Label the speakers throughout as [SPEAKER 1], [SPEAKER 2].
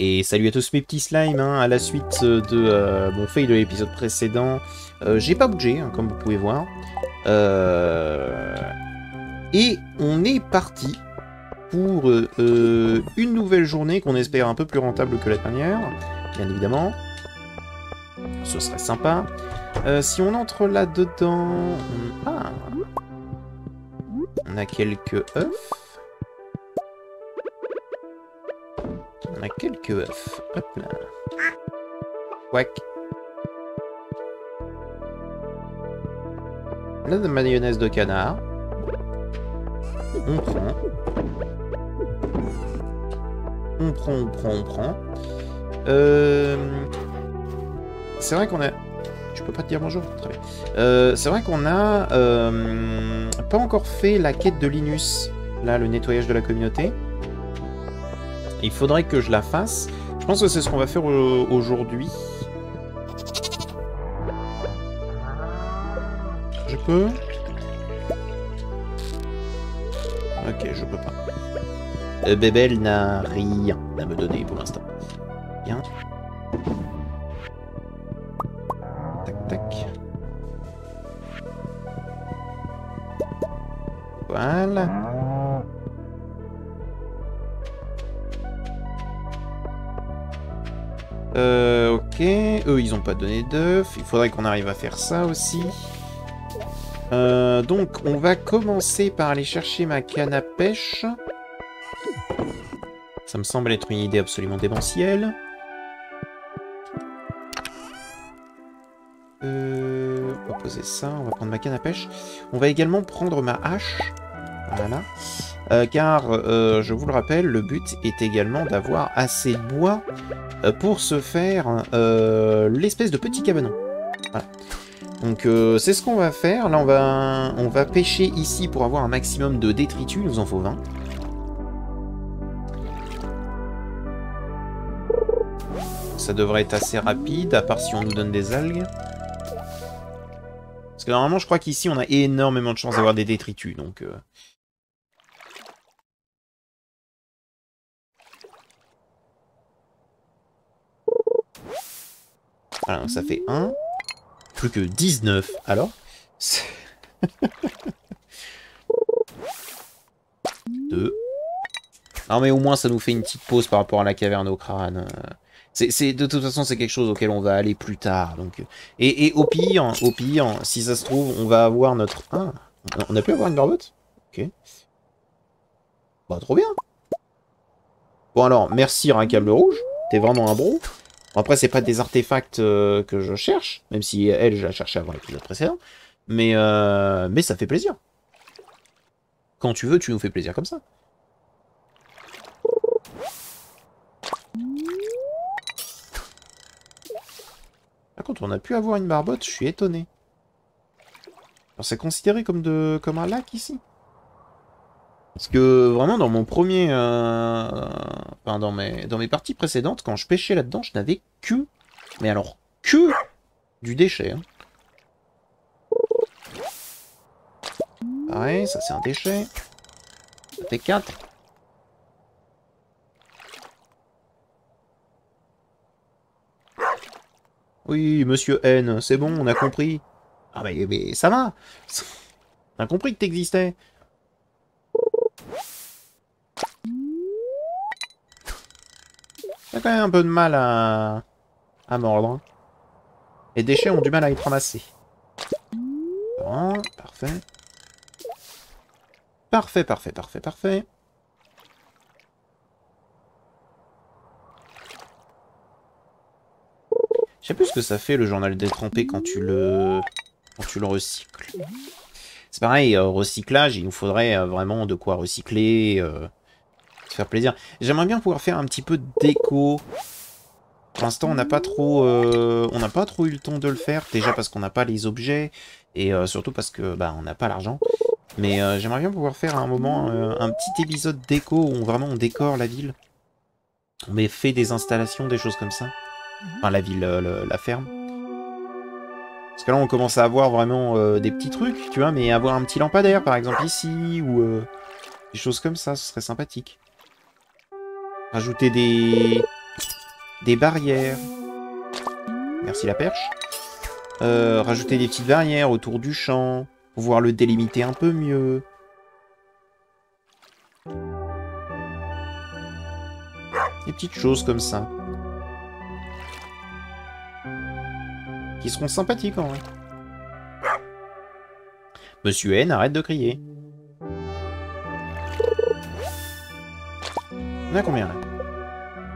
[SPEAKER 1] Et salut à tous mes petits slimes, hein, à la suite de mon fail de l'épisode précédent, j'ai pas bougé, hein, comme vous pouvez voir. Et on est parti pour une nouvelle journée qu'on espère un peu plus rentable que la dernière, bien évidemment. Ce serait sympa. Si on entre là-dedans... on a quelques œufs. On a quelques œufs. Hop là. Quack. Là, de mayonnaise de canard. On prend. On prend, on prend, on prend. C'est vrai qu'on a... Je peux pas te dire bonjour? Très bien. C'est vrai qu'on a pas encore fait la quête de Linus. Là, le nettoyage de la communauté. Il faudrait que je la fasse. Je pense que c'est ce qu'on va faire aujourd'hui. Je peux? Ok, je peux pas. Bébel n'a rien à me donner pour l'instant. Bien. Tac, tac. Voilà. Ok. Eux, ils ont pas donné d'œufs. Il faudrait qu'on arrive à faire ça aussi. Donc, on va commencer par aller chercher ma canne à pêche. Ça me semble être une idée absolument démentielle. On va poser ça. On va prendre ma canne à pêche. On va également prendre ma hache. Voilà. Car, je vous le rappelle, le but est également d'avoir assez de bois pour se faire l'espèce de petit cabanon. Voilà. Donc c'est ce qu'on va faire. Là on va pêcher ici pour avoir un maximum de détritus. Il nous en faut 20. Ça devrait être assez rapide, à part si on nous donne des algues. Parce que normalement je crois qu'ici on a énormément de chances d'avoir des détritus. Donc voilà, donc ça fait 1. Plus que 19. Alors 2. Non mais au moins ça nous fait une petite pause par rapport à la caverne au crâne. De toute façon c'est quelque chose auquel on va aller plus tard. Donc et au pire, si ça se trouve, on va avoir notre... Ah, on a pu avoir une barbotte? Ok. Bah trop bien. Bon alors, merci Câble Rouge. T'es vraiment un bro. Bon, après c'est pas des artefacts que je cherche, même si elle je la cherchais avant l'épisode précédent. Mais ça fait plaisir. Quand tu veux, tu nous fais plaisir comme ça. Par contre, on a pu avoir une barbotte, je suis étonné. Alors, c'est considéré comme un lac ici? Parce que vraiment, dans mon premier... Enfin, dans mes parties précédentes, quand je pêchais là-dedans, je n'avais que... Mais alors, que du déchet. Hein. Pareil, ça c'est un déchet. Ça fait 4. Oui, monsieur N, c'est bon, on a compris. Ah mais ça va. On a compris que t'existais. T'as quand même un peu de mal à mordre. Les déchets ont du mal à être ramassés. Bon, parfait. Parfait, parfait, parfait, parfait. Je sais plus ce que ça fait le journal détrempé quand tu le recycles. C'est pareil, recyclage, il nous faudrait vraiment de quoi recycler, se faire plaisir. J'aimerais bien pouvoir faire un petit peu de déco. Pour l'instant, on n'a pas trop eu le temps de le faire. Déjà parce qu'on n'a pas les objets et surtout parce que bah on n'a pas l'argent. Mais j'aimerais bien pouvoir faire à un moment un petit épisode déco où vraiment on décore la ville. On fait des installations, des choses comme ça. Enfin la ville, la ferme. Parce que là on commence à avoir vraiment des petits trucs, tu vois, mais avoir un petit lampadaire par exemple ici ou des choses comme ça, ce serait sympathique. Rajouter des des barrières. Merci la perche. Rajouter des petites barrières autour du champ. Pouvoir le délimiter un peu mieux. Des petites choses comme ça. Qui seront sympathiques en vrai. Monsieur N, arrête de crier. On est à combien là?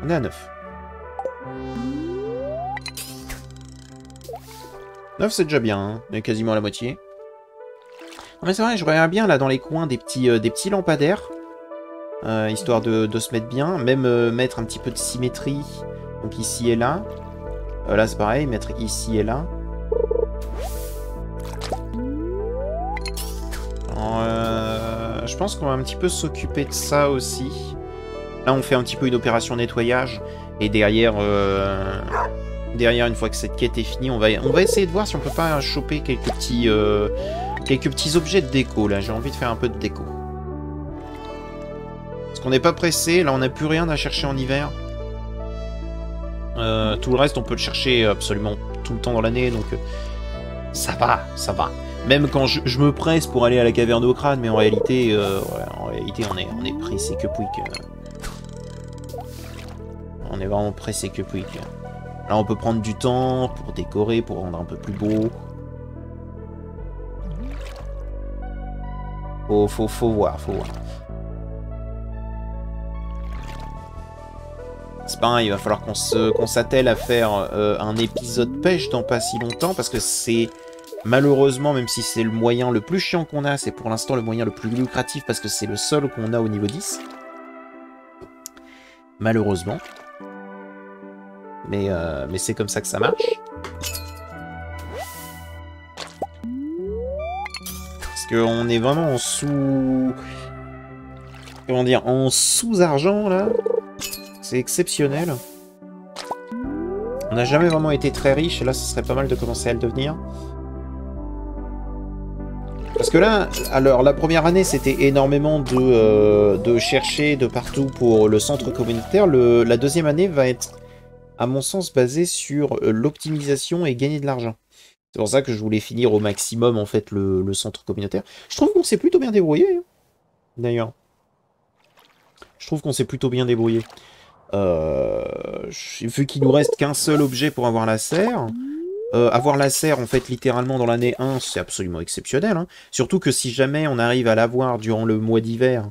[SPEAKER 1] On est à 9. 9 c'est déjà bien, hein. On est quasiment à la moitié. Non mais c'est vrai, je regarde bien là dans les coins des petits lampadaires. Histoire de se mettre bien. Même mettre un petit peu de symétrie. Donc ici et là. Là c'est pareil, mettre ici et là. Alors, je pense qu'on va un petit peu s'occuper de ça aussi. Là on fait un petit peu une opération nettoyage. Et derrière, une fois que cette quête est finie, on va essayer de voir si on peut pas choper quelques petits objets de déco. Là j'ai envie de faire un peu de déco. Parce qu'on n'est pas pressé, là on n'a plus rien à chercher en hiver. Tout le reste on peut le chercher absolument tout le temps dans l'année, donc ça va, ça va. Même quand je me presse pour aller à la caverne au crâne, mais en réalité, on est pressé que pouic. On est vraiment pressé que pouic. Là on peut prendre du temps pour décorer, pour rendre un peu plus beau. Faut voir. C'est pareil, il va falloir qu'on s'attelle à faire un épisode pêche dans pas si longtemps, parce que c'est malheureusement, même si c'est le moyen le plus chiant qu'on a, c'est pour l'instant le moyen le plus lucratif, parce que c'est le seul qu'on a au niveau 10. Malheureusement. Mais c'est comme ça que ça marche. Parce qu'on est vraiment en sous... Comment dire? En sous-argent, là. C'est exceptionnel. On n'a jamais vraiment été très riche, et là, ce serait pas mal de commencer à le devenir. Parce que là, alors, la première année, c'était énormément de chercher de partout pour le centre communautaire. La deuxième année va être, à mon sens, basée sur l'optimisation et gagner de l'argent. C'est pour ça que je voulais finir au maximum, en fait, le centre communautaire. Je trouve qu'on s'est plutôt bien débrouillé, hein, d'ailleurs. Je trouve qu'on s'est plutôt bien débrouillé. Vu qu'il nous reste qu'un seul objet pour avoir la serre, avoir la serre, en fait, littéralement dans l'année 1, c'est absolument exceptionnel. Hein. Surtout que si jamais on arrive à l'avoir durant le mois d'hiver,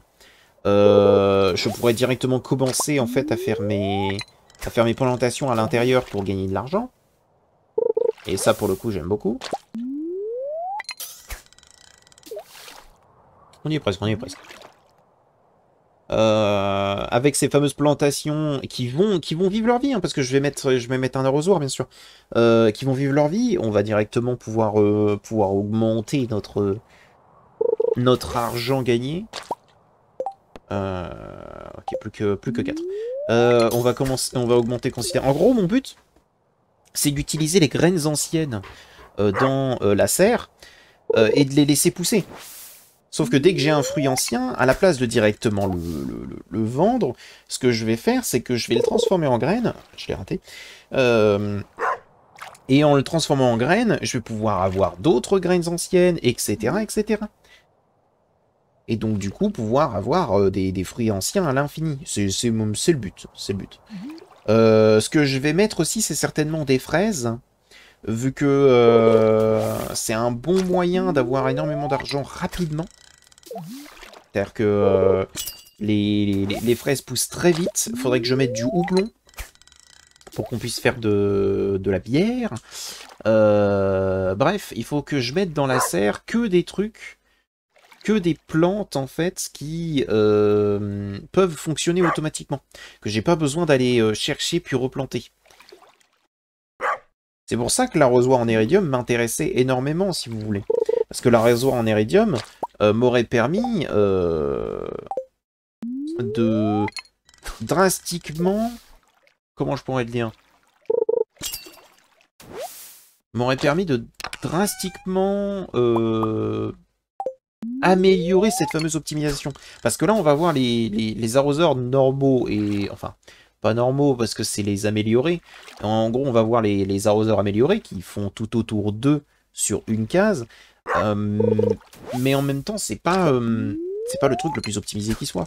[SPEAKER 1] je pourrais directement commencer, en fait, à faire mes plantations à l'intérieur pour gagner de l'argent. Et ça, pour le coup, j'aime beaucoup. On y est presque, on y est presque. Avec ces fameuses plantations qui vont vivre leur vie, hein, parce que je vais mettre un arrosoir, bien sûr, qui vont vivre leur vie, on va directement pouvoir augmenter notre argent gagné. Ok, plus que 4. On va augmenter considérablement. En gros, mon but, c'est d'utiliser les graines anciennes dans la serre et de les laisser pousser. Sauf que dès que j'ai un fruit ancien, à la place de directement le vendre, ce que je vais faire, c'est que je vais le transformer en graines. Je l'ai raté. Et en le transformant en graines, je vais pouvoir avoir d'autres graines anciennes, etc., etc. Et donc, du coup, pouvoir avoir des fruits anciens à l'infini. C'est le but. C'est le but. Ce que je vais mettre aussi, c'est certainement des fraises. Vu que c'est un bon moyen d'avoir énormément d'argent rapidement. C'est-à-dire que les fraises poussent très vite. Il faudrait que je mette du houblon pour qu'on puisse faire de la bière. Bref, il faut que je mette dans la serre que des trucs, que des plantes en fait qui peuvent fonctionner automatiquement. Que j'ai pas besoin d'aller chercher puis replanter. C'est pour ça que l'arrosoir en iridium m'intéressait énormément, si vous voulez. Parce que l'arrosoir en iridium m'aurait permis de drastiquement... Comment je pourrais le dire? M'aurait permis de drastiquement améliorer cette fameuse optimisation. Parce que là, on va voir les arroseurs normaux et... Enfin, pas normaux parce que c'est les améliorés. En gros, on va voir les arroseurs améliorés qui font tout autour d'eux sur une case. Mais en même temps, c'est pas le truc le plus optimisé qui soit.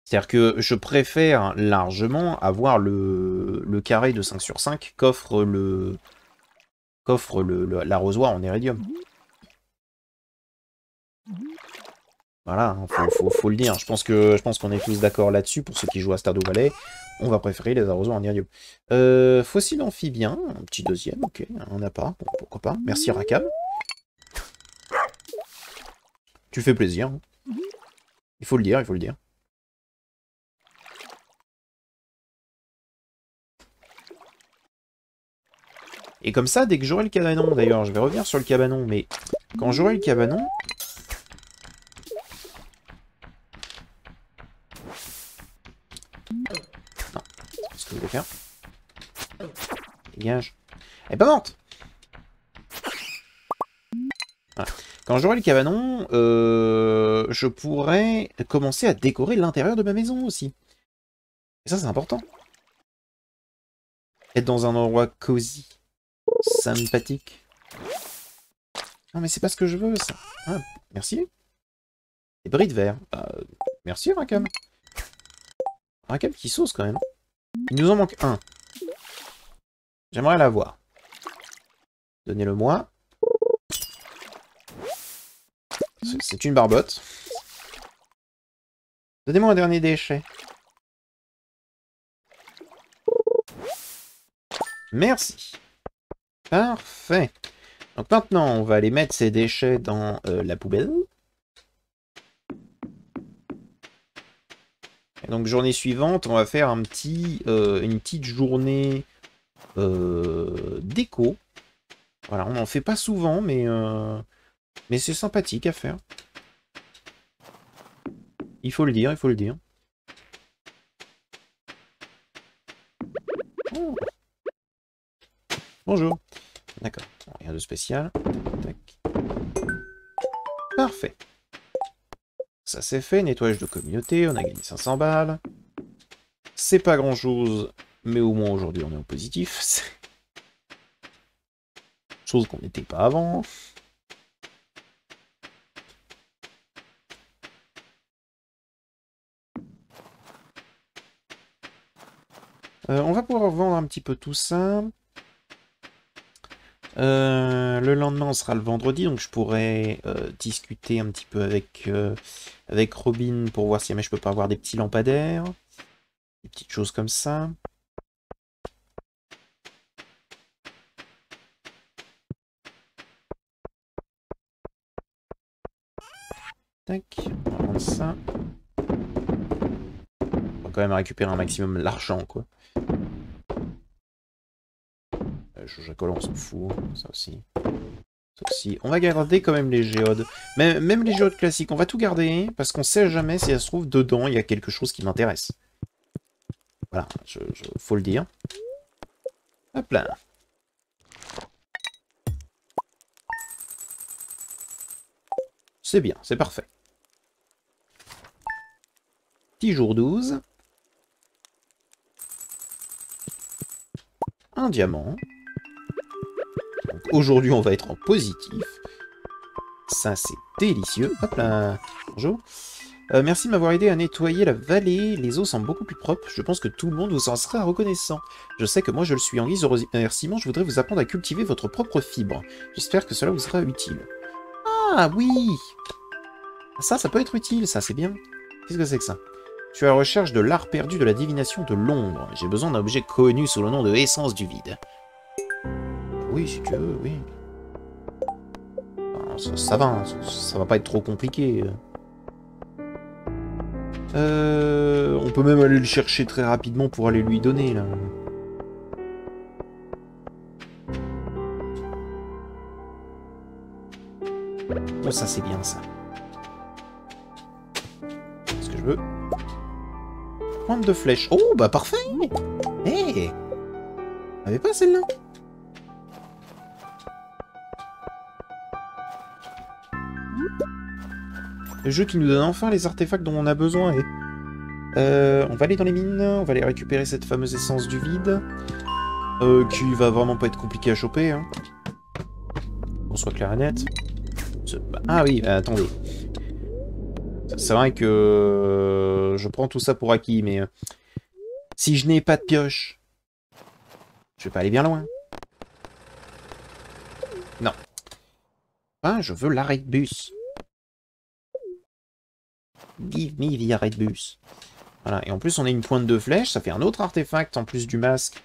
[SPEAKER 1] C'est-à-dire que je préfère largement avoir le carré de 5 sur 5 qu'offre l'arrosoir en iridium. Voilà, hein, faut le dire. Je pense qu'on est tous d'accord là-dessus. Pour ceux qui jouent à Stardew Valley, on va préférer les arrosoirs en iridium. Fossile amphibien, un petit deuxième, ok, on n'a pas, bon, pourquoi pas. Merci Rakam. Tu fais plaisir. Hein. Il faut le dire, il faut le dire. Et comme ça, dès que j'aurai le cabanon, d'ailleurs, je vais revenir sur le cabanon, mais quand j'aurai le cabanon... Non, c'est ce que je voulais faire. Dégage. Elle est pas morte! Voilà. Quand j'aurai le cabanon, je pourrai commencer à décorer l'intérieur de ma maison aussi. Et ça, c'est important. Être dans un endroit cosy. Sympathique. Non, mais c'est pas ce que je veux, ça. Ah, merci. Des bris de verre. Merci, Rakam. Rakam qui sauce, quand même. Il nous en manque un. J'aimerais l'avoir. Donnez-le-moi. C'est une barbotte. Donnez-moi un dernier déchet. Merci. Parfait. Donc maintenant, on va aller mettre ces déchets dans la poubelle. Et donc journée suivante, on va faire une petite journée déco. Voilà, on n'en fait pas souvent, mais c'est sympathique à faire. Il faut le dire, il faut le dire. Oh. Bonjour. D'accord, rien de spécial. Tac. Parfait. Ça c'est fait, nettoyage de communauté, on a gagné 500 balles. C'est pas grand chose, mais au moins aujourd'hui on est en positif. Chose qu'on n'était pas avant. On va pouvoir vendre un petit peu tout ça. Le lendemain, on sera le vendredi, donc je pourrais discuter un petit peu avec Robin pour voir si jamais je peux pas avoir des petits lampadaires. Des petites choses comme ça. Tac, on va prendre ça. On va quand même récupérer un maximum l'argent, quoi. Coca on s'en fout, ça aussi. Ça aussi. On va garder quand même les géodes. Même les géodes classiques, on va tout garder, parce qu'on sait jamais si ça se trouve dedans, il y a quelque chose qui m'intéresse. Voilà, faut le dire. Hop là. C'est bien, c'est parfait. Petit jour 12. Un diamant. Aujourd'hui, on va être en positif. Ça, c'est délicieux. Hop là. Bonjour. Merci de m'avoir aidé à nettoyer la vallée. Les eaux semblent beaucoup plus propres. Je pense que tout le monde vous en sera reconnaissant. Je sais que moi, je le suis. En guise de remerciement, je voudrais vous apprendre à cultiver votre propre fibre. J'espère que cela vous sera utile. Ah, oui! Ça peut être utile, ça, c'est bien. Qu'est-ce que c'est que ça? Je suis à la recherche de l'art perdu de la divination de l'ombre. J'ai besoin d'un objet connu sous le nom de essence du vide. Oui, si tu veux, oui. Enfin, ça va, hein, ça va pas être trop compliqué. On peut même aller le chercher très rapidement pour aller lui donner, là. Oh, ça c'est bien, ça. Qu'est-ce que je veux? Pointe de flèche. Oh, bah parfait! Hé hey, on avait pas celle-là? Le jeu qui nous donne enfin les artefacts dont on a besoin et... On va aller dans les mines, on va aller récupérer cette fameuse essence du vide. Qui va vraiment pas être compliqué à choper. Hein. Qu'on soit clair et net. Ah oui, attendez. C'est vrai que je prends tout ça pour acquis, mais si je n'ai pas de pioche, je vais pas aller bien loin. Non. Ah, je veux l'arrêt de bus. Give me the arrêt de bus. Voilà, et en plus on a une pointe de flèche, ça fait un autre artefact en plus du masque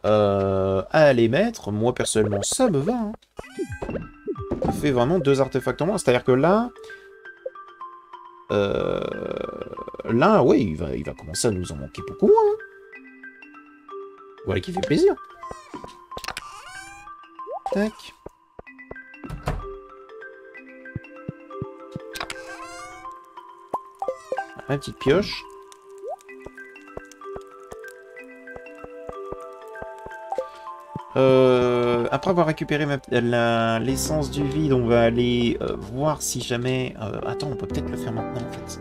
[SPEAKER 1] à aller mettre. Moi personnellement, ça me va. Hein. Ça fait vraiment 2 artefacts en moins, c'est-à-dire que là... là, ouais, il va commencer à nous en manquer beaucoup moins. Hein. Voilà qui fait plaisir. Tac. La petite pioche. Après avoir récupéré l'essence du vide, on va aller voir si jamais... attends, on peut peut-être le faire maintenant, en fait.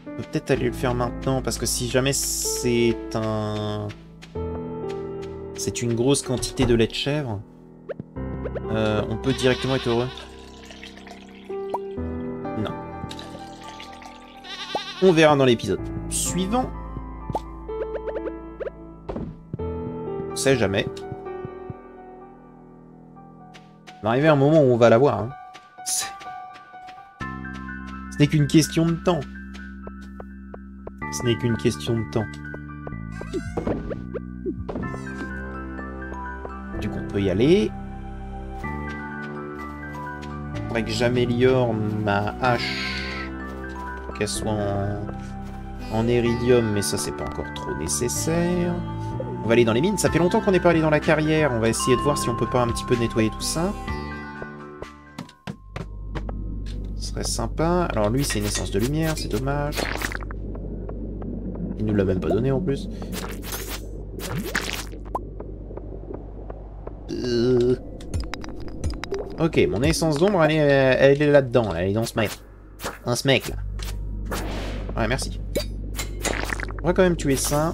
[SPEAKER 1] On peut peut-être aller le faire maintenant, parce que si jamais c'est c'est une grosse quantité de lait de chèvre, on peut directement être heureux. Non. On verra dans l'épisode suivant. On sait jamais. On va arriver à un moment où on va l'avoir. Hein. Ce n'est qu'une question de temps. Ce n'est qu'une question de temps. Du coup, on peut y aller. Faudrait que j'améliore ma hache. Qu'elle soit en iridium, mais ça, c'est pas encore trop nécessaire. On va aller dans les mines. Ça fait longtemps qu'on n'est pas allé dans la carrière. On va essayer de voir si on peut pas un petit peu nettoyer tout ça. Ce serait sympa. Alors lui, c'est une essence de lumière, c'est dommage. Il nous l'a même pas donné en plus. Ok, mon essence d'ombre, elle est là-dedans. Elle est dans ce mec. Dans ce mec, là. Ouais, merci. On va quand même tuer ça.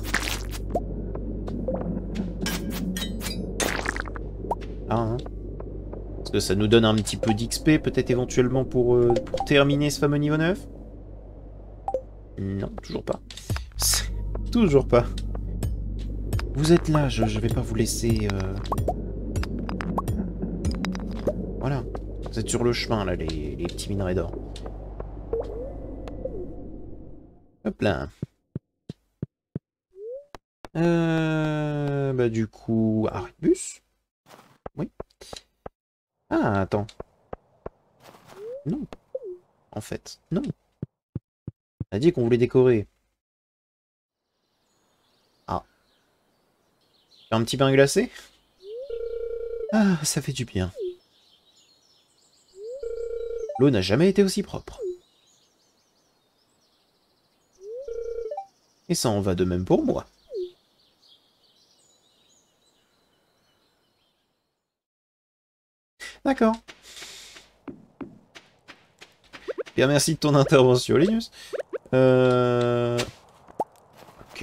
[SPEAKER 1] Ah, hein. Parce que ça nous donne un petit peu d'XP, peut-être éventuellement pour terminer ce fameux niveau 9. Non, toujours pas. Toujours pas. Vous êtes là, je vais pas vous laisser... Voilà. Vous êtes sur le chemin, là, les petits minerais d'or. Hop là. Bah du coup... Arrêt de bus. Oui. Ah, attends. Non. En fait, non. On a dit qu'on voulait décorer. Ah. Un petit pain glacé? Ah, ça fait du bien. L'eau n'a jamais été aussi propre. Et ça en va de même pour moi. D'accord. Bien, merci de ton intervention, Linus. Ok,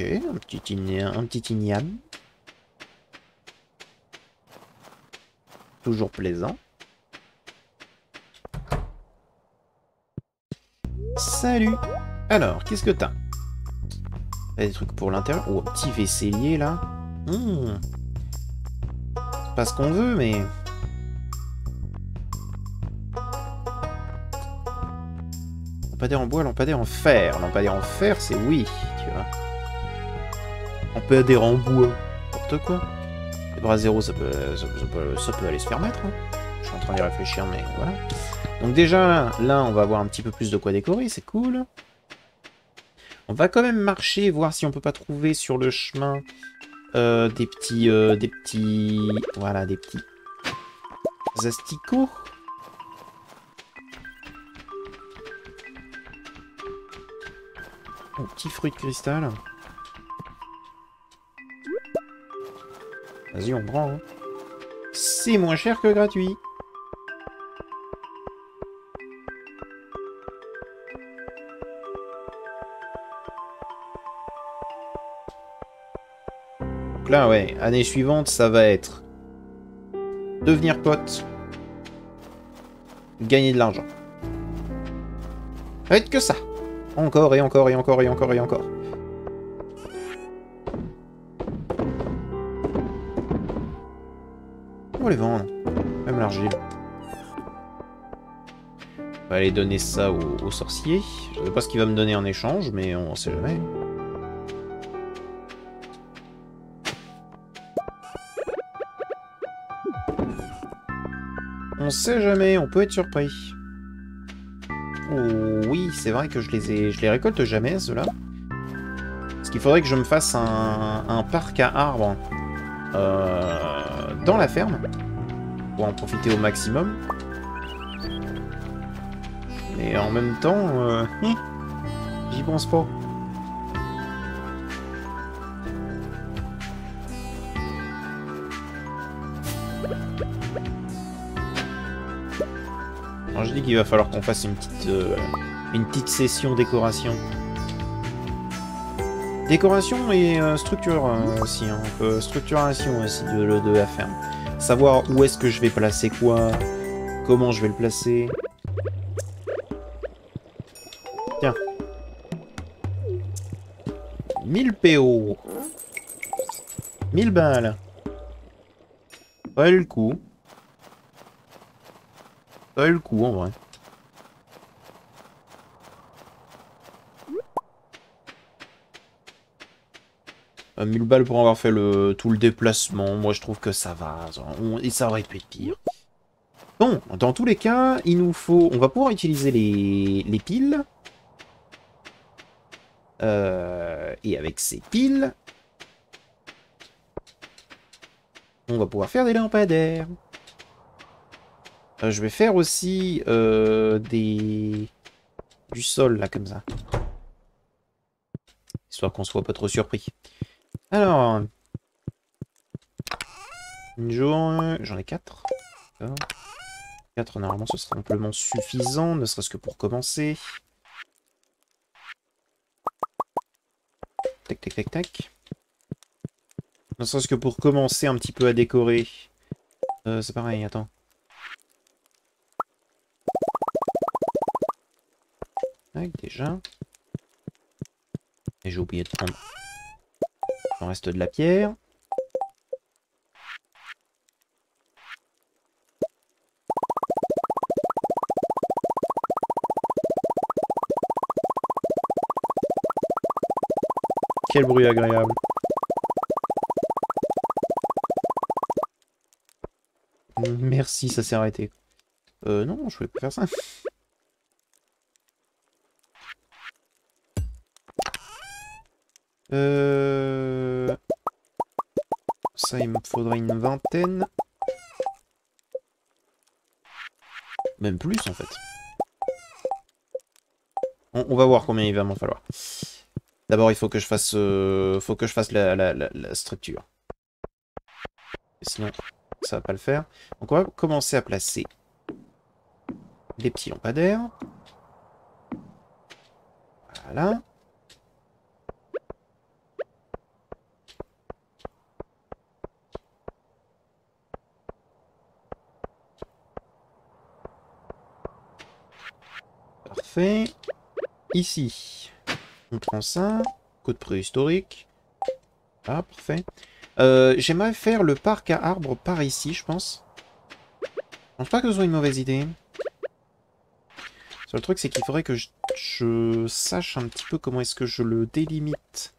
[SPEAKER 1] un petit igname. Toujours plaisant. Salut. Alors, qu'est-ce que t'as? T'as des trucs pour l'intérieur. Oh, un petit vaisselier, là. C'est pas ce qu'on veut, mais... Lampadaire en bois, lampadaire en fer. Lampadaire en fer, c'est oui, tu vois. Lampadaire en bois. N'importe quoi. Les bras zéro, ça peut aller se faire mettre. Hein. Je suis en train d'y réfléchir, mais voilà. Donc déjà, là, on va avoir un petit peu plus de quoi décorer, c'est cool. On va quand même marcher, voir si on peut pas trouver sur le chemin des petits... Voilà, des petits asticots. Oh, petit fruit de cristal. Vas-y, on prend. Hein. C'est moins cher que gratuit. là, ouais, année suivante, ça va être devenir pote, gagner de l'argent. Ça va être que ça. Encore et encore et encore et encore et encore. On va les vendre. Même l'argile. On va aller donner ça au sorcier. Je sais pas ce qu'il va me donner en échange, mais on sait jamais. On sait jamais, on peut être surpris. Oh oui, c'est vrai que je les récolte jamais, ceux-là. Parce qu'il faudrait que je me fasse un parc à arbres dans la ferme. Pour en profiter au maximum. Mais en même temps, j'y pense pas. Alors je dis qu'il va falloir qu'on fasse une petite session décoration. Décoration et structure aussi, hein, structuration aussi de la ferme. Savoir où est-ce que je vais placer quoi, comment je vais le placer. Tiens. 1000 PO. 1000 balles. Pas eu le coup. Pas eu le coup en vrai. 1000 balles pour avoir fait tout le déplacement. Moi, je trouve que ça va. Et ça aurait pu être pire. Bon, dans tous les cas, il nous faut... On va pouvoir utiliser les piles. Et avec ces piles, on va pouvoir faire des lampadaires. Je vais faire aussi du sol, là, comme ça. Histoire qu'on soit pas trop surpris. Alors... Une journée... J'en ai 4. 4, normalement, ce sera amplement suffisant, ne serait-ce que pour commencer. Tac, tac, tac, tac. Ne serait-ce que pour commencer un petit peu à décorer. C'est pareil, attends. Tac, déjà. Et j'ai oublié de prendre le reste de la pierre. Quel bruit agréable. Merci, ça s'est arrêté. Non, je voulais pas faire ça. Ça, il me faudrait une vingtaine. Même plus, en fait. On va voir combien il va m'en falloir. D'abord, il faut que je fasse, la structure. Sinon, ça va pas le faire. Donc, on va commencer à placer des petits lampadaires. Voilà. Parfait. Ici, on prend ça. Code préhistorique. Ah, parfait. J'aimerais faire le parc à arbres par ici, je pense. Je pense pas que ce soit une mauvaise idée. Le truc, c'est qu'il faudrait que je sache un petit peu comment est-ce que je le délimite.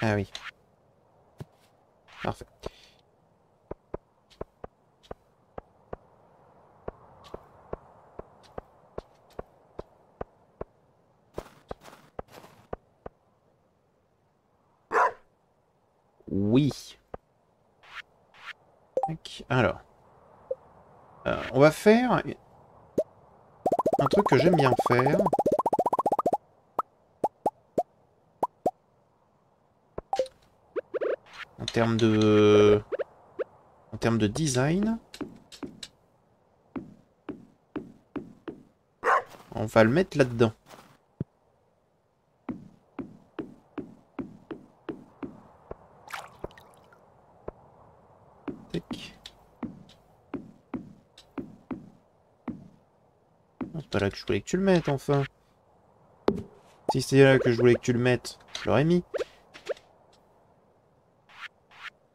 [SPEAKER 1] Ah oui. Parfait. Oui. Alors. On va faire un truc que j'aime bien faire. En termes de design. On va le mettre là-dedans. Tac. C'est pas là que je voulais que tu le mettes, enfin. Si c'était là que je voulais que tu le mettes, je l'aurais mis.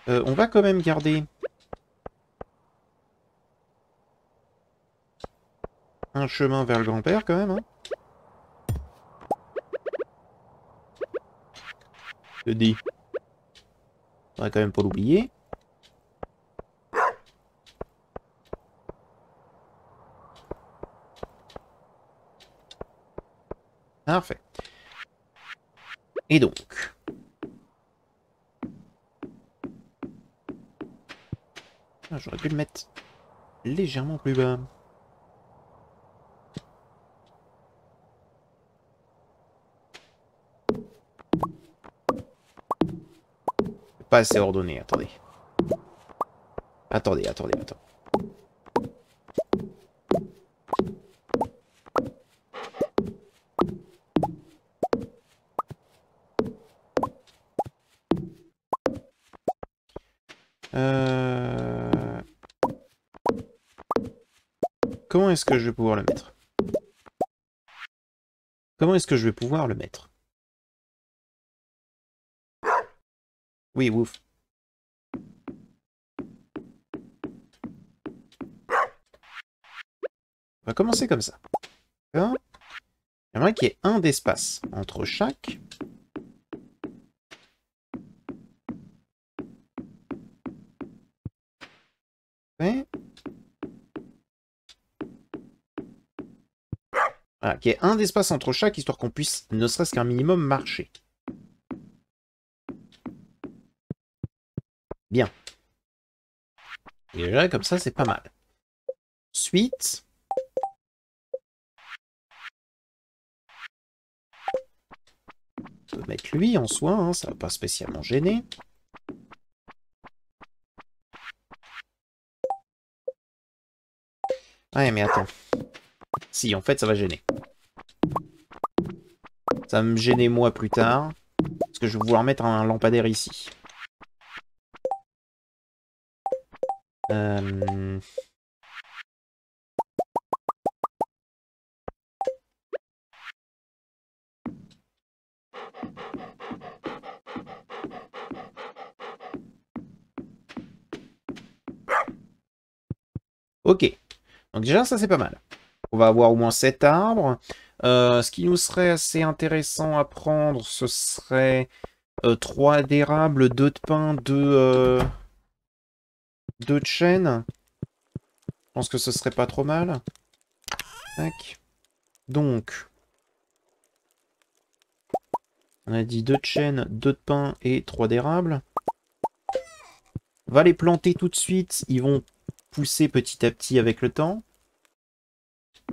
[SPEAKER 1] On va quand même garder un chemin vers le grand-père, quand même, hein. Je te dis. On va quand même pas l'oublier. Parfait. Et donc... Ah, j'aurais pu le mettre légèrement plus bas. Pas assez ordonné, attendez. Attendez. Comment est-ce que je vais pouvoir le mettre? Comment est-ce que je vais pouvoir le mettre? Oui, ouf. On va commencer comme ça. J'aimerais qu'il y ait un d'espace entre chaque. Ouais. Voilà, qu'il y ait un d'espace entre chaque, histoire qu'on puisse, ne serait-ce qu'un minimum, marcher. Bien. Et déjà, comme ça, c'est pas mal. Ensuite... on peut mettre lui en soi, hein, ça va pas spécialement gêner. Ouais, mais attends. Si, en fait, ça va gêner. Ça va me gêner moi plus tard. Parce que je vais vouloir mettre un lampadaire ici. Ok. Donc déjà, ça c'est pas mal. On va avoir au moins 7 arbres. Ce qui nous serait assez intéressant à prendre, ce serait 3 d'érables, 2 de pin, 2 de chêne. Je pense que ce serait pas trop mal. Tac. Donc, on a dit 2 de chêne, 2 de pin et 3 d'érables. On va les planter tout de suite. Ils vont pousser petit à petit avec le temps.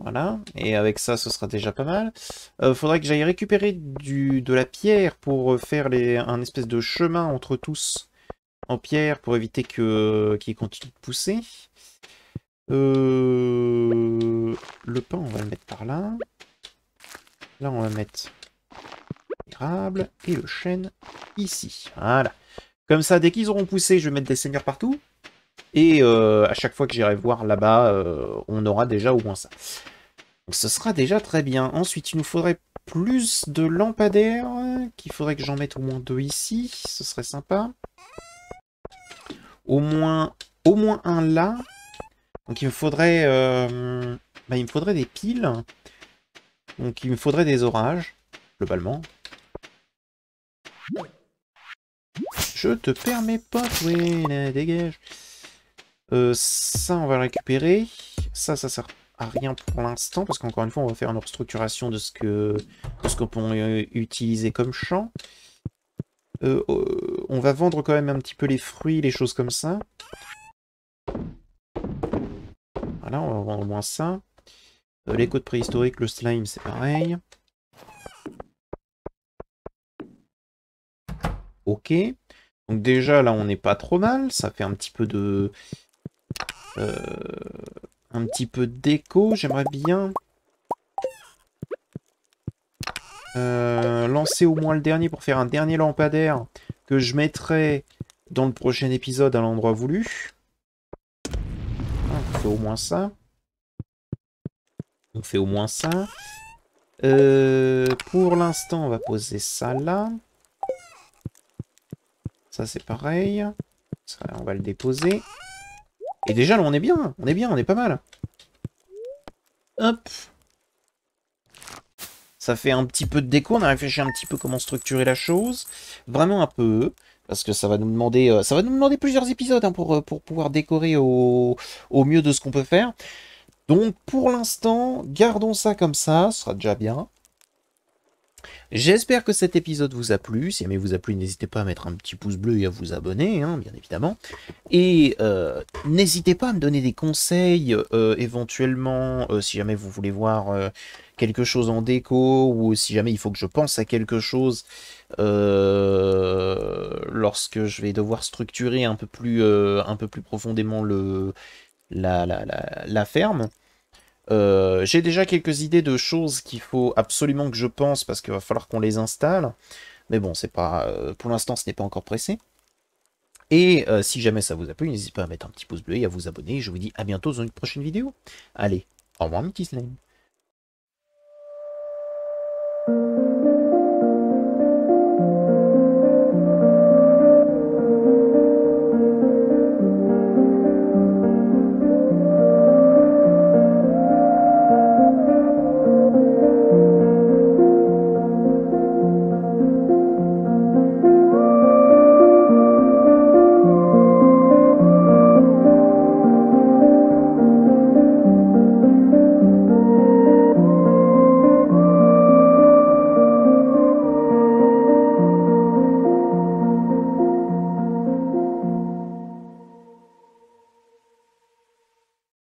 [SPEAKER 1] Voilà, et avec ça, ce sera déjà pas mal. Faudrait que j'aille récupérer de la pierre pour faire un espèce de chemin entre tous en pierre pour éviter qu'ils continuent de pousser. Le pain, on va le mettre par là. Là, on va mettre l'érable et le chêne ici. Voilà. Comme ça, dès qu'ils auront poussé, je vais mettre des seigneurs partout. Et à chaque fois que j'irai voir là-bas, on aura déjà au moins ça. Donc ce sera déjà très bien. Ensuite, il nous faudrait plus de lampadaires. Qu'il faudrait que j'en mette au moins 2 ici. Ce serait sympa. Au moins un là. Donc il me faudrait des piles. Donc il me faudrait des orages, globalement. Je te permets pas, ouais, dégage. Ça, on va le récupérer. Ça sert à rien pour l'instant, parce qu'encore une fois, on va faire une restructuration de ce qu'on peut utiliser comme champ. On va vendre quand même un petit peu les fruits, les choses comme ça. Voilà, on va vendre au moins ça. Les codes préhistoriques, le slime, c'est pareil. Ok. Donc déjà, là, on n'est pas trop mal. Ça fait un petit peu de... un petit peu d'écho. J'aimerais bien Lancer au moins le dernier pour faire un dernier lampadaire que je mettrai dans le prochain épisode à l'endroit voulu. On fait au moins ça. On fait au moins ça. Pour l'instant, on va poser ça là. Ça, c'est pareil. Ça, on va le déposer. Et déjà, là, on est bien. On est bien, on est pas mal. Hop. Ça fait un petit peu de déco. On a réfléchi un petit peu comment structurer la chose. Vraiment un peu. Parce que ça va nous demander plusieurs épisodes hein, pour pouvoir décorer au mieux de ce qu'on peut faire. Donc, pour l'instant, gardons ça comme ça. Ce sera déjà bien. J'espère que cet épisode vous a plu. Si jamais vous a plu, n'hésitez pas à mettre un petit pouce bleu et à vous abonner, hein, bien évidemment. Et n'hésitez pas à me donner des conseils, éventuellement, si jamais vous voulez voir quelque chose en déco, ou si jamais il faut que je pense à quelque chose lorsque je vais devoir structurer un peu plus profondément la ferme. J'ai déjà quelques idées de choses qu'il faut absolument que je pense parce qu'il va falloir qu'on les installe. Mais bon, c'est pas, pour l'instant, ce n'est pas encore pressé. Et si jamais ça vous a plu, n'hésitez pas à mettre un petit pouce bleu et à vous abonner. Je vous dis à bientôt dans une prochaine vidéo. Allez, au revoir mes petits slimes.